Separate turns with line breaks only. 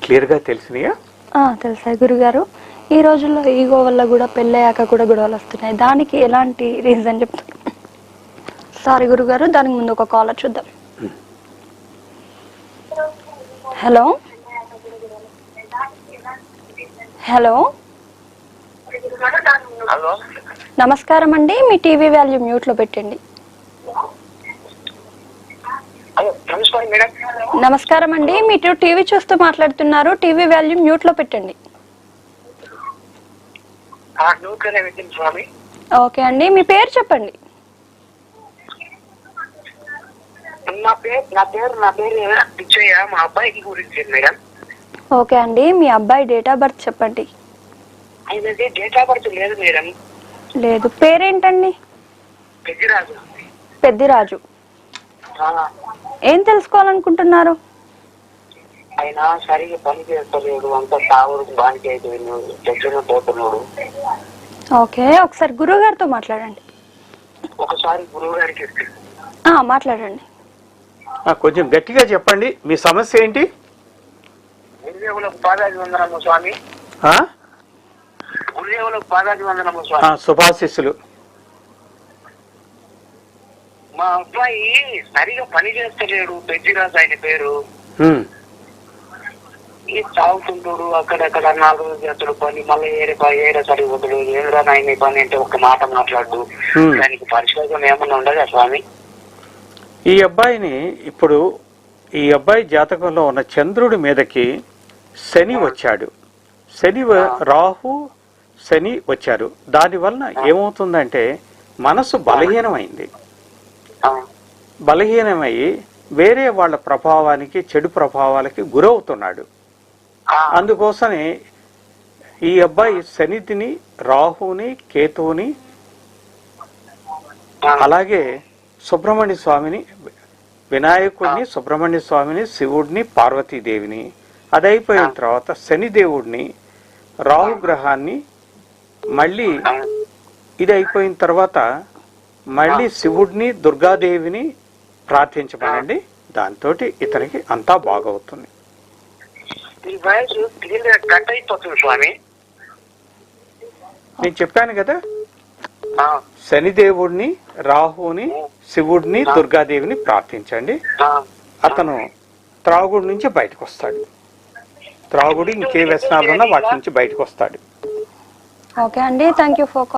క్లియర్గా తెలిసినాయా?
తెలుసాయి గురుగారు. ఈ రోజుల్లో ఈగో వల్ల కూడా పెళ్ళయ్యాక కూడా గొడవలు వస్తున్నాయి. దానికి ఎలాంటి రీజన్ చెప్తారు? సారీ గురుగారు, దానికి ముందు ఒక కాలర్ చూద్దాం. హలో హలో
హలో,
నమస్కారం అండి. మీ టీవీ వాల్యూమ్ మ్యూట్లో పెట్టండి.
నమస్కారం మేడం.
నమస్కారం అండి. మీరు టీవీ చూస్తూ మాట్లాడుతున్నారు. టీవీ వాల్యూమ్ మ్యూట్లో పెట్టండి.
స్వామి.
ఓకే అండి, మీ పేరు చెప్పండి.
నా పేరు పిచ్చయ్య. మా అబ్బాయికి గురించి మేడం.
ఓకే అండి, మీ అబ్బాయి డేట్ ఆఫ్ బర్త్ చెప్పండి.
ఆయనది డేట్ ఆఫ్ బర్త్ లేదు మేడం.
లేదు. పేరేంటండి?
పెద్దిరాజు.
పెద్దిరాజు. ఏం తెలుసుకోవాలనుకుంటున్నారు?
ఆయన సరిగ్గా పని చేస్తలేడు, అంత తాగుడు బానికి అయిపోయినాడు, తెచ్చిన పోతున్నాడు.
ఓకే, ఒకసారి గురువు గారితో మాట్లాడండి.
ఒకసారి గురువు గారికి
మాట్లాడండి.
కొంచెం గట్టిగా చెప్పండి, మీ సమస్య ఏంటి?
గురుదేవులకు పాదాభివందనము స్వామి. గురుదేవులకు పాదాభివందనము స్వామి.
శుభాశిస్సులు.
మా అబ్బాయి సరిగా పని చేస్తలేడు. పెద్దిరాజు ఆయన పేరు. ఈ తాగుతుంటాడు, అక్కడక్కడ 4 రోజులు చేస్తాడు పని, మళ్ళీ ఏరే సరిపోతాడు. ఏదైనా ఆయన పని అంటే ఒక మాట మాట్లాడు. దానికి పరిష్కారం ఏమన్నా ఉండదా స్వామి?
ఈ అబ్బాయిని ఇప్పుడు ఈ అబ్బాయి జాతకంలో ఉన్న చంద్రుడి మీదకి శని వచ్చాడు. రాహు శని వచ్చారు. దాని వలన ఏమవుతుందంటే మనసు బలహీనమైంది. బలహీనమయ్యి వేరే వాళ్ళ ప్రభావానికి, చెడు ప్రభావాలకి గురవుతున్నాడు. అందుకోసమే ఈ అబ్బాయి శనిని, రాహుని, కేతువుని, అలాగే సుబ్రహ్మణ్య స్వామిని, వినాయకుడిని, సుబ్రహ్మణ్య స్వామిని, శివుడిని, పార్వతీదేవిని, అది అయిపోయిన తర్వాత శనిదేవుడిని, రాహుగ్రహాన్ని, మళ్ళీ ఇది అయిపోయిన తర్వాత మళ్ళీ శివుడిని, దుర్గాదేవిని ప్రార్థించమనండి. దాంతో ఇతనికి అంతా బాగవుతుంది. నేను చెప్పాను కదా, శనిదేవుడిని, రాహుని, శివుడిని, దుర్గాదేవిని ప్రార్థించండి. అతను త్రాగుడి నుంచి బయటకు వస్తాడు. త్రాగుడు ఇంకే వ్యసనాలు ఉన్నా వాటి నుంచి బయటకు వస్తాడు.
ఓకే అండి, థ్యాంక్ యూ ఫర్